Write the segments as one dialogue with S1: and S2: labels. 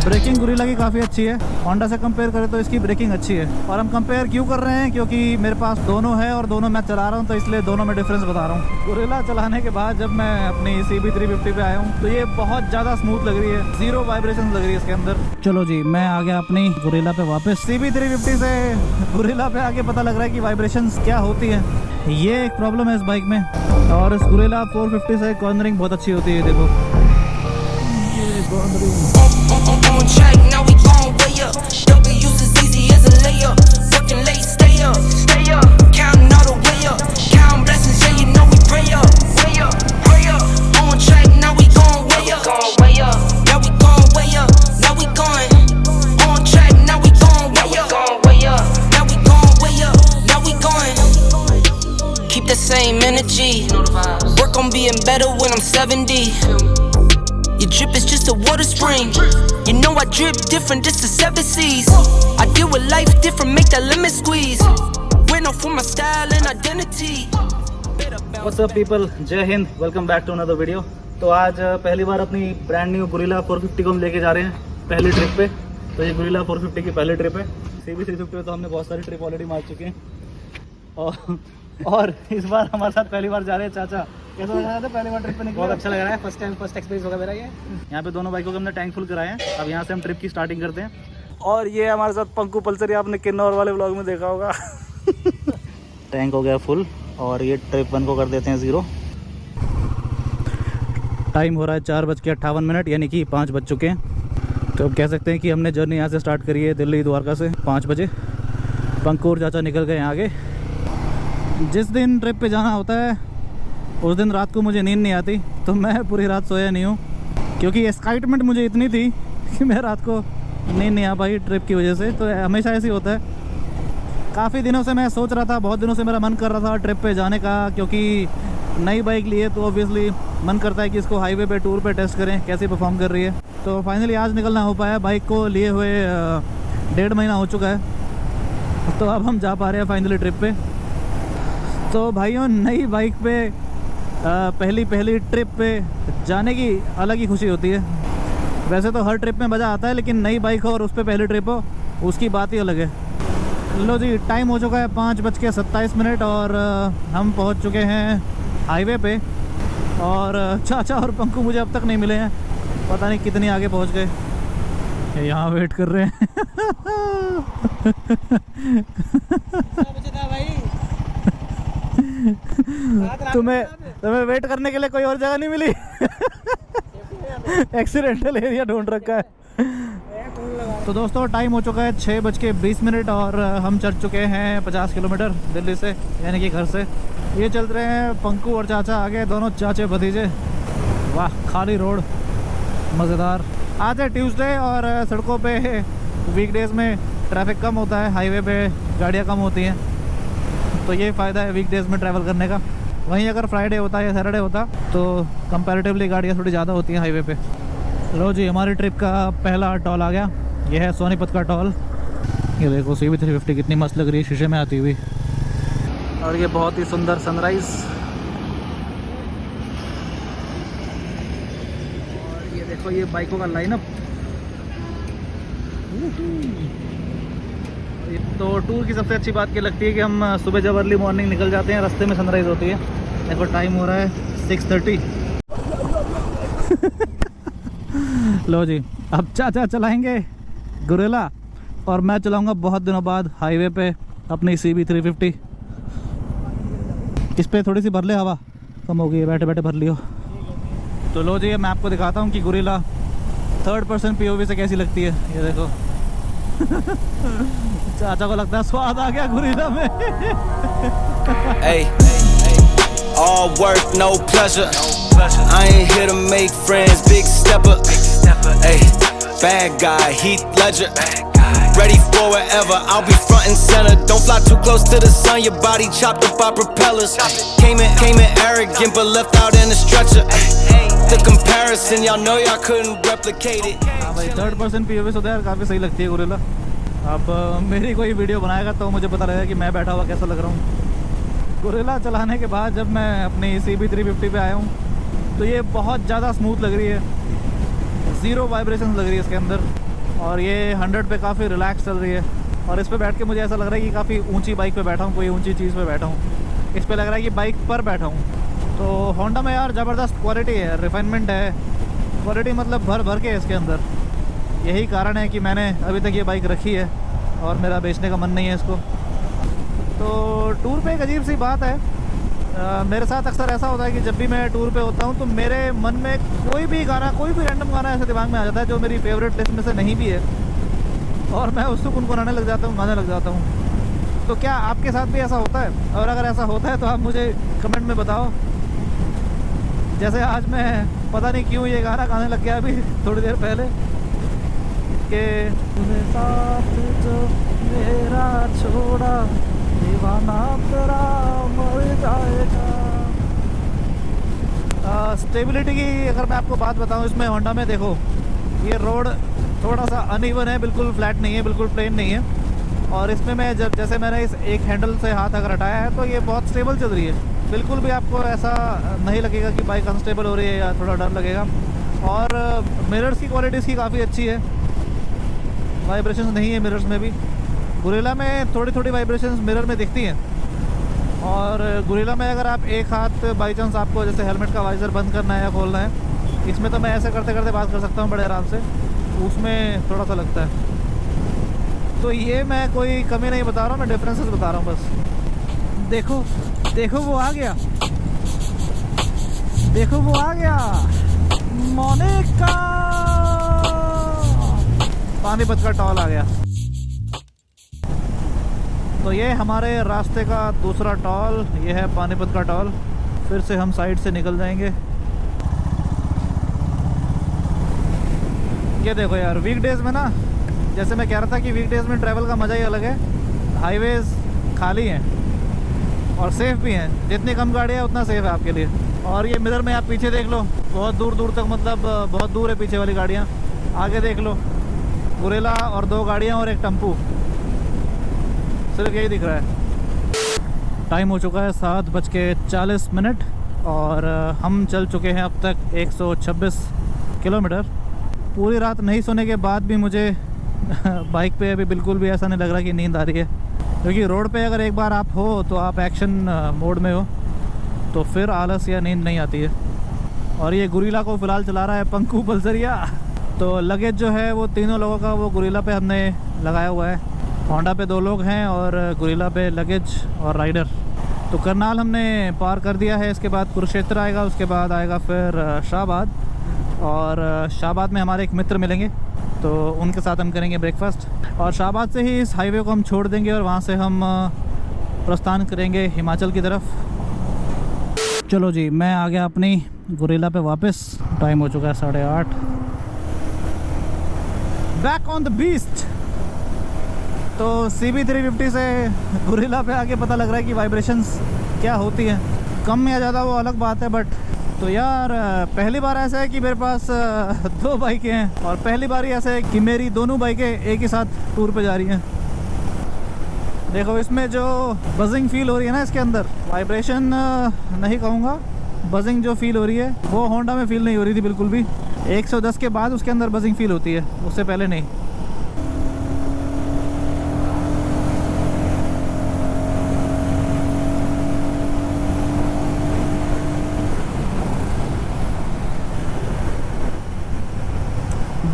S1: Breaking guerrilla की काफ़ी अच्छी है, होंडा से कंपेयर करें तो इसकी ब्रेकिंग अच्छी है। और हम कंपेयर क्यों कर रहे हैं, क्योंकि मेरे पास दोनों है और दोनों मैं चला रहा हूँ, तो इसलिए दोनों में डिफरेंस बता रहा हूँ। गुरिल्ला चलाने के बाद जब मैं अपनी CB350 पे आया हूँ तो ये बहुत ज़्यादा स्मूथ लग रही है, जीरो वाइब्रेशन लग रही है इसके अंदर। चलो जी, मैं आ गया अपनी गुरिल्ला पे वापस। CB350 से गुरिल्ला पे आके पता लग रहा है कि वाइब्रेशन क्या होती है, ये एक प्रॉब्लम है इस बाइक में। और इस गुरिल्ला 450 से कॉर्नरिंग बहुत अच्छी होती है, देखो ये cornering.
S2: On track, now we gon' way up. W's as easy as a layup. Working late, stay up. Counting all the way up. Counting blessings, yeah, you know we pray up. Way up. On track, now we gon' way up. Now we gon' way up. Now we going. On track, now we gon' way up. Now we gon' way up. Now we going. Keep the same energy. Work on being better when I'm 70. Your drip is just a water spring. You know I drip different, this the 7 seas. I deal with life different, make that lemon squeeze. We're known for my style and identity.
S1: What's up people, जय हिंद, welcome back to another video. तो आज पहली बार अपनी brand new guerrilla 450 को हम लेके जा रहे हैं पहली ट्रिप पे। तो ये गुरिल्ला 450 की पहली ट्रिप है। CB350 पे तो हमने बहुत सारी ट्रिप ऑलरेडी मार चुके हैं और इस बार हमारे साथ पहली बार जा रहे हैं चाचा। कैसा लग रहा था पहली बार ट्रिप पे निकले?
S3: बहुत अच्छा लग रहा है, फर्स्ट एक्सपीरियंस होगा मेरा ये।
S1: यहाँ पे दोनों बाइकों के हमने टैंक फुल कराए हैं। अब यहाँ से हम ट्रिप की स्टार्टिंग करते हैं। और ये हमारे साथ पंकु पल्सरी, आपने किन्नौर वाले व्लॉग में देखा होगा। टैंक हो गया फुल और ये ट्रिप 1 को कर देते हैं 0। टाइम हो रहा है 4:58, यानी कि 5 बज चुके हैं। तो अब कह सकते हैं कि हमने जर्नी यहाँ से स्टार्ट करी है दिल्ली द्वारका से 5 बजे। पंकु और चाचा निकल गए आगे। जिस दिन ट्रिप पे जाना होता है उस दिन रात को मुझे नींद नहीं आती, तो मैं पूरी रात सोया नहीं हूँ, क्योंकि एक्साइटमेंट मुझे इतनी थी कि मैं रात को नींद नहीं आ पाई ट्रिप की वजह से। तो हमेशा ऐसे ही होता है। काफ़ी दिनों से मैं सोच रहा था, बहुत दिनों से मेरा मन कर रहा था ट्रिप पे जाने का, क्योंकि नई बाइक ली है तो ऑब्वियसली मन करता है कि इसको हाईवे पे टूर पे टेस्ट करें कैसे परफॉर्म कर रही है। तो फाइनली आज निकलना हो पाया। बाइक को लिए हुए 1.5 महीना हो चुका है, तो अब हम जा पा रहे हैं फाइनली ट्रिप पे। तो भाइयों, नई बाइक पे पहली ट्रिप पे जाने की अलग ही खुशी होती है। वैसे तो हर ट्रिप में मज़ा आता है, लेकिन नई बाइक हो और उस पर पहली ट्रिप हो, उसकी बात ही अलग है। लो जी, टाइम हो चुका है 5:27 और हम पहुंच चुके हैं हाईवे पे। और चाचा और पंकु मुझे अब तक नहीं मिले हैं, पता नहीं कितनी आगे पहुंच गए। यहाँ वेट कर रहे हैं। तुम्हें वेट करने के लिए कोई और जगह नहीं मिली? एक्सीडेंटल एरिया ढूंढ रखा है। तो दोस्तों, टाइम हो चुका है 6:20 और हम चल चुके हैं 50 किलोमीटर दिल्ली से, यानी कि घर से। ये चल रहे हैं पंकु और चाचा आगे, दोनों चाचे भतीजे। वाह, खाली रोड, मज़ेदार। आज है ट्यूसडे और सड़कों पे वीकडेज़ में ट्रैफिक कम होता है, हाईवे पे गाड़ियाँ कम होती हैं, तो ये फ़ायदा है वीकडेज़ में ट्रैवल करने का। वहीं अगर फ्राइडे होता या सैटरडे होता तो कंपैरेटिवली गाड़ियाँ थोड़ी ज़्यादा होती हैं हाईवे पे। लो जी, हमारी ट्रिप का पहला टॉल आ गया। यह है सोनीपत का टॉल। ये देखो CB350 कितनी मस्त लग रही है शीशे में आती हुई, और ये बहुत ही सुंदर सनराइज़। और ये देखो ये बाइकों का लाइनअप। तो टूर की सबसे अच्छी बात ये लगती है कि हम सुबह जब अर्ली मॉर्निंग निकल जाते हैं, रास्ते में सनराइज़ होती है। देखो टाइम हो रहा है 6:30। लो जी, अब चाचा चलाएंगे गुरिल्ला और मैं चलाऊंगा बहुत दिनों बाद हाईवे पे अपनी CB350। इस पे थोड़ी सी भर ले, हवा कम हो गई है, बैठे बैठे भर लियो। तो लो जी, मैं आपको दिखाता हूँ कि गुरिल्ला 3rd पर्सन POV से कैसी लगती है। ये देखो। चाचा को लगता है स्वाद आ गया गुरिल्ला में।
S2: Hey, all work, no pleasure. I ain't here to make friends, big stepper. Hey, bad guy, Heath Ledger. Ready for whatever, I'll be front and center. Don't fly too close to the sun, your body chopped up by propellers. Came in arrogant, but left out in a stretcher. The comparison, y'all know y'all couldn't replicate it.
S1: हाँ भाई, 3rd person POV से तो यार काफ़ी सही लगती है guerrilla. अब मेरी कोई वीडियो बनाएगा तो मुझे पता लगेगा कि मैं बैठा हुआ कैसा लग रहा हूँ। गुरिल्ला चलाने के बाद जब मैं अपनी CB350 पे आया हूँ तो ये बहुत ज़्यादा स्मूथ लग रही है, ज़ीरो वाइब्रेशन लग रही है इसके अंदर। और ये 100 पे काफ़ी रिलैक्स चल रही है। और इस पे बैठ के मुझे ऐसा लग रहा है कि काफ़ी ऊंची बाइक पे बैठा हूँ, कोई ऊंची चीज़ पे बैठा हूँ। इस पे लग रहा है कि बाइक पर बैठा हूँ। तो होंडा में यार ज़बरदस्त क्वालिटी है, रिफाइनमेंट है, क्वालिटी मतलब भर भर के इसके अंदर। यही कारण है कि मैंने अभी तक ये बाइक रखी है और मेरा बेचने का मन नहीं है इसको। तो टूर पे एक अजीब सी बात है, मेरे साथ अक्सर ऐसा होता है कि जब भी मैं टूर पे होता हूँ तो मेरे मन में कोई भी गाना, कोई भी रैंडम गाना ऐसे दिमाग में आ जाता है जो मेरी फेवरेट लिस्ट में से नहीं भी है, और मैं उसको गुनगुनाने लग जाता हूँ, गाने लग जाता हूँ। तो क्या आपके साथ भी ऐसा होता है? और अगर ऐसा होता है तो आप मुझे कमेंट में बताओ। जैसे आज मैं पता नहीं क्यों ये गाना गाने लग गया अभी थोड़ी देर पहले कि तूने साथ जो मेरा छोड़ा दीवाना तेरा मर जाएगा। स्टेबिलिटी की अगर मैं आपको बात बताऊं, इसमें होंडा में देखो ये रोड थोड़ा सा अनइवन है, बिल्कुल फ्लैट नहीं है, बिल्कुल प्लेन नहीं है। और इसमें मैं जैसे मैंने इस एक हैंडल से हाथ अगर हटाया है तो ये बहुत स्टेबल चल रही है। बिल्कुल भी आपको ऐसा नहीं लगेगा कि बाइक अनस्टेबल हो रही है या थोड़ा डर लगेगा। और मिरर्स की क्वालिटी इसकी काफ़ी अच्छी है, वाइब्रेशंस नहीं है मिरर्स में भी। गुरिल्ला में थोड़ी थोड़ी वाइब्रेशंस मिरर में दिखती हैं। और गुरिल्ला में अगर आप एक हाथ बाई चांस आपको जैसे हेलमेट का वाइज़र बंद करना है या खोलना है, इसमें तो मैं ऐसे करते करते बात कर सकता हूँ बड़े आराम से, उसमें थोड़ा सा लगता है। तो ये मैं कोई कमी नहीं बता रहा हूँ, मैं डिफरेंसेस बता रहा हूँ बस। देखो देखो वो आ गया, देखो वो आ गया, मोनिका। पानीपत का टॉल आ गया। तो ये हमारे रास्ते का दूसरा टॉल, ये है पानीपत का टॉल। फिर से हम साइड से निकल जाएंगे। ये देखो यार, वीकडेज़ में ना, जैसे मैं कह रहा था कि वीकडेज़ में ट्रैवल का मज़ा ही अलग है। हाईवेज़ खाली हैं और सेफ़ भी हैं, जितनी कम गाड़ियाँ उतना सेफ़ है आपके लिए। और ये मिरर में आप पीछे देख लो, बहुत दूर दूर तक, मतलब बहुत दूर है पीछे वाली गाड़ियाँ। आगे देख लो, गुरिल्ला और 2 गाड़ियाँ और एक टेम्पू, सिर्फ यही दिख रहा है। टाइम हो चुका है 7:40 और हम चल चुके हैं अब तक 126 किलोमीटर। पूरी रात नहीं सोने के बाद भी मुझे बाइक पे अभी बिल्कुल भी ऐसा नहीं लग रहा कि नींद आ रही है, क्योंकि रोड पे अगर एक बार आप हो तो आप एक्शन मोड में हो, तो फिर आलस या नींद नहीं आती है। और ये गुरिल्ला को फ़िलहाल चला रहा है पंकु पल्सरिया। तो लगेज जो है वो तीनों लोगों का वो गुरिल्ला पे हमने लगाया हुआ है। होंडा पे 2 लोग हैं और गुरिल्ला पे लगेज और राइडर। तो करनाल हमने पार कर दिया है, इसके बाद कुरुक्षेत्र आएगा, उसके बाद आएगा फिर शाहबाद। और शाहबाद में हमारे एक मित्र मिलेंगे, तो उनके साथ हम करेंगे ब्रेकफास्ट। और शाहबाद से ही इस हाईवे को हम छोड़ देंगे और वहाँ से हम प्रस्थान करेंगे हिमाचल की तरफ। चलो जी, मैं आ गया अपनी गुरिल्ला पे वापस। टाइम हो चुका है 8:30। Back on the beast. तो CB 350 से गुरिल्ला पे आके पता लग रहा है कि वाइब्रेशंस क्या होती हैं, कम या ज़्यादा वो अलग बात है। बट तो यार पहली बार ऐसा है कि मेरे पास 2 बाइकें हैं, और पहली बार ही ऐसा है कि मेरी दोनों बाइकें एक ही साथ टूर पे जा रही हैं। देखो इसमें जो बजिंग फील हो रही है ना, इसके अंदर वाइब्रेशन नहीं कहूँगा, बजिंग जो फील हो रही है वो होंडा में फील नहीं हो रही थी बिल्कुल भी। 110 के बाद उसके अंदर बजिंग फील होती है, उससे पहले नहीं।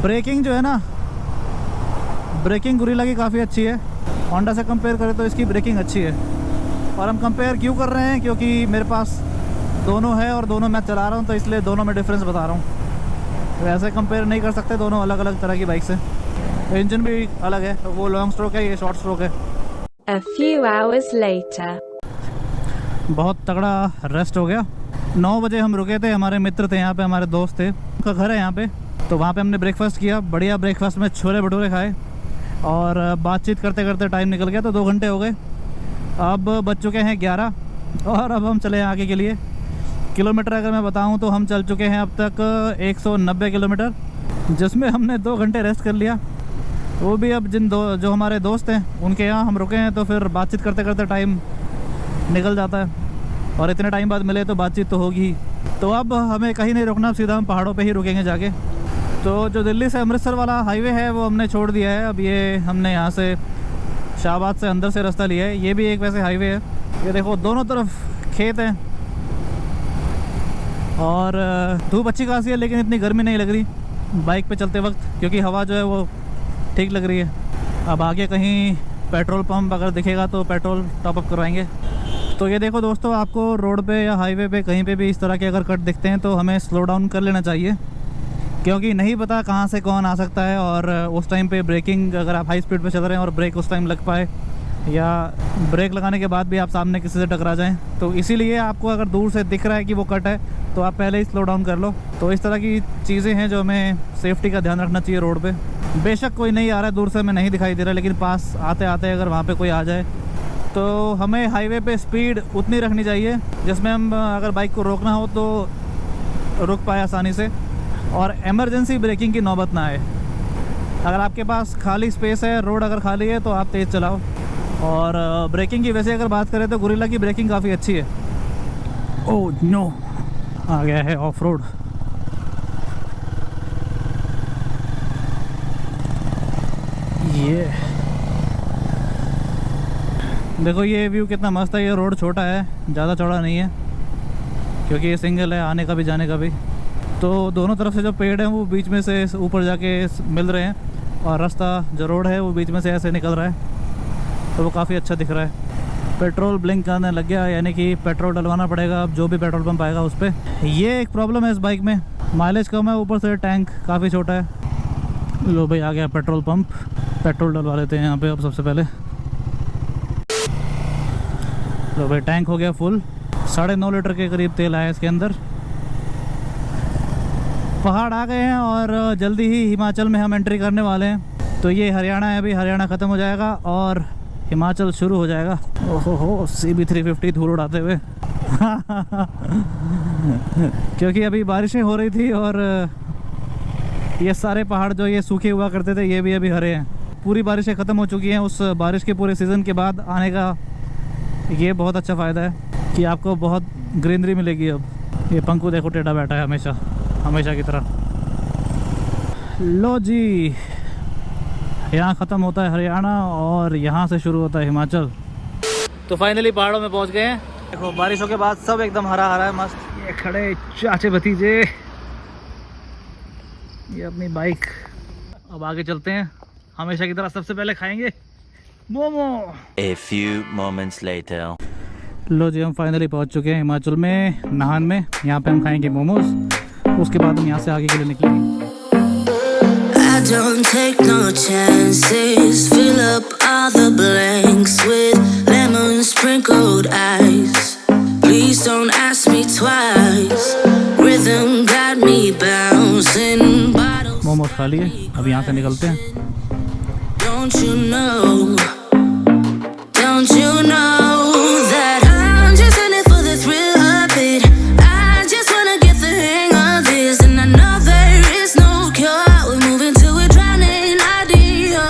S1: ब्रेकिंग जो है ना, ब्रेकिंग गुरिल्ला की काफ़ी अच्छी है। होंडा से कंपेयर करें तो इसकी ब्रेकिंग अच्छी है। और हम कंपेयर क्यों कर रहे हैं, क्योंकि मेरे पास दोनों है और दोनों मैं चला रहा हूँ, तो इसलिए दोनों में डिफरेंस बता रहा हूँ। तो ऐसे कंपेयर नहीं कर सकते, दोनों अलग अलग तरह की बाइक से। तो इंजन भी अलग है, वो लॉन्ग स्ट्रोक है, ये शॉर्ट स्ट्रोक है।
S4: A few hours later.
S1: बहुत तगड़ा रेस्ट हो गया। 9 बजे हम रुके थे, हमारे मित्र थे यहाँ पे, हमारे दोस्त थे, उनका घर है यहाँ पे। तो वहाँ पे हमने ब्रेकफास्ट किया, बढ़िया ब्रेकफास्ट में छोले भटूरे खाए और बातचीत करते करते टाइम निकल गया, तो 2 घंटे हो गए। अब बज चुके हैं 11 और अब हम चले हैं आगे के लिए। किलोमीटर अगर मैं बताऊं तो हम चल चुके हैं अब तक 190 किलोमीटर, जिसमें हमने 2 घंटे रेस्ट कर लिया। वो भी अब जो हमारे दोस्त हैं उनके यहाँ हम रुके हैं, तो फिर बातचीत करते करते टाइम निकल जाता है, और इतने टाइम बाद मिले तो बातचीत तो होगी ही। तो अब हमें कहीं नहीं रुकना, सीधा हम पहाड़ों पे ही रुकेंगे जाके। तो जो दिल्ली से अमृतसर वाला हाईवे है वो हमने छोड़ दिया है। अब ये हमने यहाँ से शाहबाद से अंदर से रास्ता लिया है। ये भी एक वैसे हाईवे है। ये देखो दोनों तरफ खेत हैं और धूप अच्छी खासी है, लेकिन इतनी गर्मी नहीं लग रही बाइक पे चलते वक्त, क्योंकि हवा जो है वो ठीक लग रही है। अब आगे कहीं पेट्रोल पंप अगर दिखेगा तो पेट्रोल टॉपअप करवाएंगे। तो ये देखो दोस्तों, आपको रोड पे या हाईवे पे कहीं पे भी इस तरह के अगर कट दिखते हैं तो हमें स्लो डाउन कर लेना चाहिए, क्योंकि नहीं पता कहाँ से कौन आ सकता है। और उस टाइम पे ब्रेकिंग, अगर आप हाई स्पीड पे चल रहे हैं और ब्रेक उस टाइम लग पाए, या ब्रेक लगाने के बाद भी आप सामने किसी से टकरा जाएं, तो इसीलिए आपको अगर दूर से दिख रहा है कि वो कट है तो आप पहले ही स्लो डाउन कर लो। तो इस तरह की चीज़ें हैं जो हमें सेफ्टी का ध्यान रखना चाहिए रोड पे। बेशक कोई नहीं आ रहा है, दूर से हमें नहीं दिखाई दे रहा, लेकिन पास आते आते अगर वहाँ पे कोई आ जाए तो हमें हाईवे पे स्पीड उतनी रखनी चाहिए जिसमें हम अगर बाइक को रोकना हो तो रुक पाए आसानी से, और इमरजेंसी ब्रेकिंग की नौबत ना आए। अगर आपके पास खाली स्पेस है, रोड अगर खाली है, तो आप तेज़ चलाओ। और ब्रेकिंग की वैसे अगर बात करें तो गोरिल्ला की ब्रेकिंग काफ़ी अच्छी है। ओह नो, आ गया है ऑफ रोड। ये देखो ये व्यू कितना मस्त है। ये रोड छोटा है, ज़्यादा चौड़ा नहीं है, क्योंकि ये सिंगल है, आने का भी जाने का भी। तो दोनों तरफ से जो पेड़ हैं वो बीच में से ऊपर जाके मिल रहे हैं, और रास्ता जो रोड है वो बीच में से ऐसे निकल रहा है, तो वो काफ़ी अच्छा दिख रहा है। पेट्रोल ब्लिंक करने लग गया, यानी कि पेट्रोल डलवाना पड़ेगा अब जो भी पेट्रोल पंप आएगा उस पर। ये एक प्रॉब्लम है इस बाइक में, माइलेज कम है, ऊपर से टैंक काफ़ी छोटा है। लो भाई, आ गया पेट्रोल पंप, पेट्रोल डलवा लेते हैं यहाँ पे अब सबसे पहले। लो भाई, टैंक हो गया फुल, 9.5 लीटर के करीब तेल आया इसके अंदर। पहाड़ आ गए हैं और जल्दी ही हिमाचल में हम एंट्री करने वाले हैं। तो ये हरियाणा है, अभी हरियाणा ख़त्म हो जाएगा और हिमाचल शुरू हो जाएगा। ओहो हो, CB 350 धूल उड़ाते हुए क्योंकि अभी बारिशें हो रही थी और ये सारे पहाड़ जो ये सूखे हुआ करते थे ये भी अभी हरे हैं। पूरी बारिशें ख़त्म हो चुकी हैं। उस बारिश के पूरे सीज़न के बाद आने का ये बहुत अच्छा फ़ायदा है कि आपको बहुत ग्रीनरी मिलेगी। अब ये पंकु देखो टेढ़ा बैठा है हमेशा की तरह। लो जी, यहाँ ख़त्म होता है हरियाणा और यहाँ से शुरू होता है हिमाचल। तो फाइनली पहाड़ों में पहुँच गए हैं। देखो बारिशों के बाद सब एकदम हरा हरा है, मस्त। ये खड़े चाचे भतीजे, ये अपनी बाइक। अब आगे चलते हैं, हमेशा की तरह सबसे पहले खाएंगे momo.
S5: A few moments later.
S1: लो जी, हम फाइनली पहुँच चुके हैं हिमाचल में, नाहन में। यहाँ पे हम खाएंगे मोमोज, उसके बाद हम यहाँ से आगे के लिए निकलेंगे।
S6: I don't take no chances. Fill up all the blanks with lemon sprinkled ice. Please don't ask me twice. Rhythm got me bouncing. Bottles.
S1: Momos खा लिए, अब यहाँ से निकलते हैं।
S6: Don't you know? Don't you know that I'm just in it for the thrill of it? I just wanna get the hang of this, and I know there is no cure. We're moving to a drowning idea.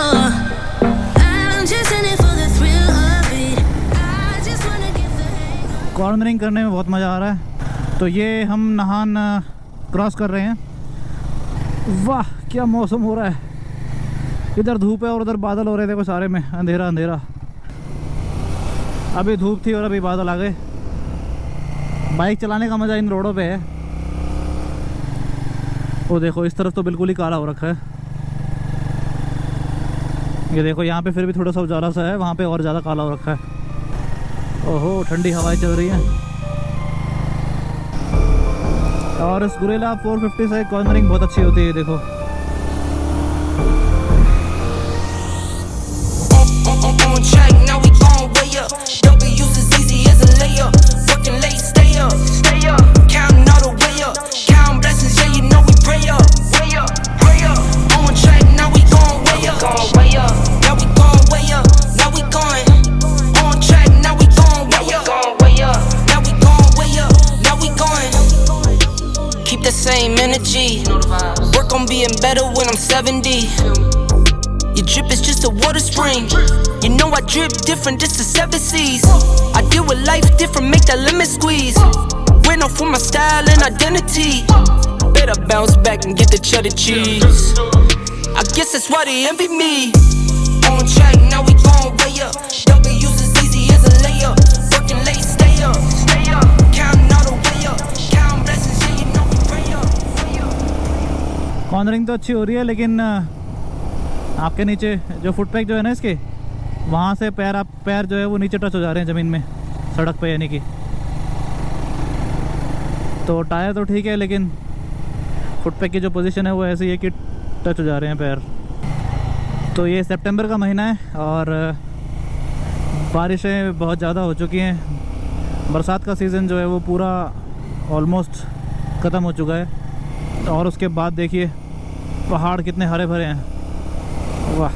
S6: I'm just in it for the thrill of it. I just wanna get the hang of it.
S1: Cornering करने में बहुत मज़ा आ रहा है। तो ये हम Nahan cross कर रहे हैं। वाह क्या मौसम हो रहा है, इधर धूप है और उधर बादल हो रहे थे, सारे में अंधेरा अंधेरा। अभी धूप थी और अभी बादल आ गए। बाइक चलाने का मज़ा इन रोडों पे है। वो देखो इस तरफ तो बिल्कुल ही काला हो रखा है। ये देखो यहाँ पे फिर भी थोड़ा सा उजाला सा है, वहाँ पे और ज़्यादा काला हो रखा है। ओहो, ठंडी हवाएं चल रही हैं। और इस गोरिल्ला 450 से कॉर्नरिंग बहुत अच्छी होती है। देखो
S2: on track, now we gon' way up. W's as easy as a layup. Working late, stay up. Counting all the way up. Counting blessings, yeah, you know we pray up. Way up. On track, now we gon' way up. Now we gon' way up. Now we going. On track, now we gon' way up. Now we gon' way up. Now we going. Keep the same energy. Work on being better when I'm 70. Your drip is just a water spring. You know I drip different, this the 7 C's. I deal with life different, make that limit squeeze. Went off for my style and identity. Did I bounce back and get the cheddar cheese? I guess that's why they envy me. On track, now we gon' way up. W's as easy as a layup. Working late, stay up. Counting all the way up. Counting blessings, yeah, you know we pray up.
S1: Cornering तो अच्छी हो रही है, लेकिन आपके नीचे जो foot pack जो है ना इसके, वहाँ से पैर जो है वो नीचे टच हो जा रहे हैं ज़मीन में, सड़क पे यानी कि। तो टायर तो ठीक है, लेकिन फुट पैक की जो पोजीशन है वो ऐसी है कि टच हो जा रहे हैं पैर। तो ये सितंबर का महीना है और बारिशें बहुत ज़्यादा हो चुकी हैं। बरसात का सीज़न जो है वो पूरा ऑलमोस्ट ख़त्म हो चुका है। और उसके बाद देखिए पहाड़ कितने हरे भरे हैं, वाह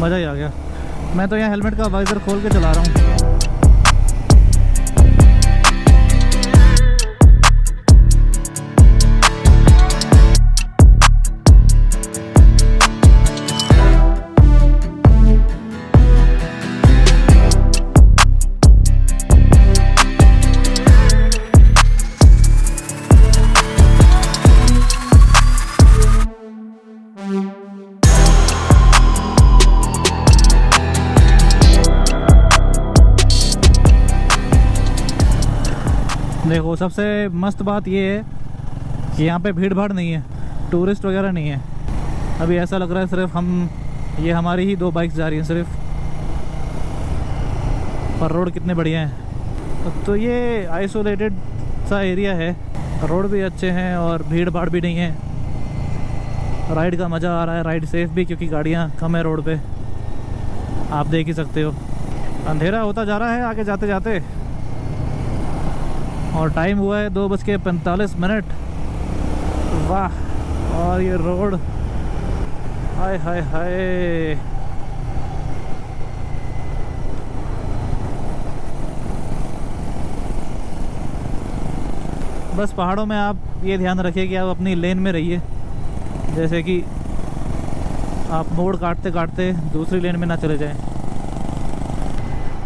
S1: मज़ा ही आ गया। मैं तो यहाँ हेलमेट का वाइज़र खोल के चला रहा हूँ। देखो सबसे मस्त बात ये है कि यहाँ पे भीड़ भाड़ नहीं है, टूरिस्ट वगैरह नहीं है। अभी ऐसा लग रहा है सिर्फ ये हमारी ही 2 बाइक्स जा रही हैं सिर्फ, पर रोड कितने बढ़िया हैं। तो ये आइसोलेटेड सा एरिया है, रोड भी अच्छे हैं और भीड़ भाड़ भी नहीं है। राइड का मज़ा आ रहा है, राइड सेफ भी, क्योंकि गाड़ियाँ कम है रोड पे, आप देख ही सकते हो। अंधेरा होता जा रहा है आगे जाते जाते, और टाइम हुआ है 2:45। वाह, और ये रोड, हाय हाय हाय। बस पहाड़ों में आप ये ध्यान रखिए कि आप अपनी लेन में रहिए, जैसे कि आप मोड़ काटते काटते दूसरी लेन में ना चले जाएं।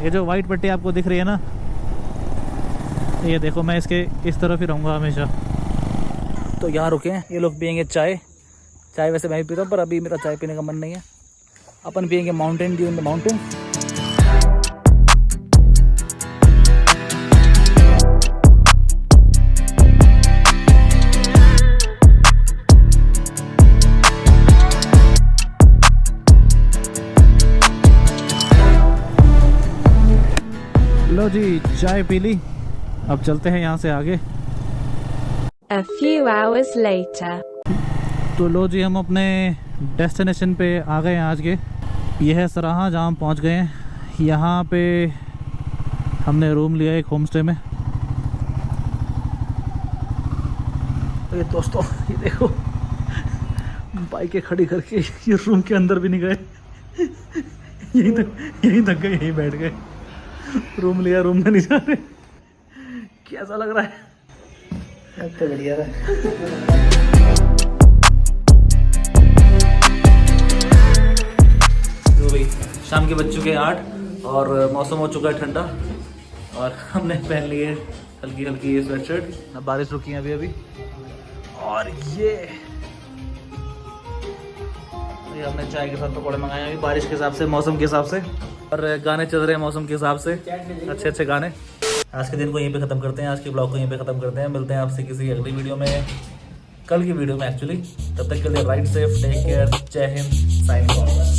S1: ये जो वाइट पट्टी आपको दिख रही है ना, ये देखो, मैं इसके इस तरफ ही रहूँगा हमेशा। तो यहाँ रुके हैं, ये लोग पियेंगे चाय। वैसे मैं भी पीता हूँ, पर अभी मेरा चाय पीने का मन नहीं है। अपन पियेंगे Mountain Dew in the mountain. लो जी, चाय पी ली, अब चलते हैं यहाँ से आगे।
S4: A few hours later.
S1: तो लो जी, हम अपने डेस्टिनेशन पे आ गए हैं आज के। यह है सराहा, जहाँ हम पहुँच गए हैं। यहाँ पे हमने रूम लिया एक होम स्टे में। तो ये दोस्तों, ये देखो बाइकें खड़ी करके ये रूम के अंदर भी नहीं गए, यहीं तक गए, यहीं बैठ गए। रूम लिया, रूम में नहीं जा रहे। कैसा लग रहा है? तो बढ़िया है। तो भाई शाम के बज चुके हैं 8 और मौसम हो चुका है ठंडा, और हमने पहन ली है हल्की हल्की ये स्वेटशर्ट। अब बारिश रुकी है अभी अभी, और ये हमने चाय के साथ पकौड़े मंगाए हैं बारिश के हिसाब से, मौसम के हिसाब से, और गाने चल रहे हैं मौसम के हिसाब से, अच्छे अच्छे गाने। आज के दिन को यहीं पे ख़त्म करते हैं, आज के ब्लॉग को यहीं पे ख़त्म करते हैं। मिलते हैं आपसे किसी अगली वीडियो में, कल की वीडियो में एक्चुअली। तब तक के लिए राइड सेफ, टेक केयर, जय हिंद, साइनिंग ऑफ।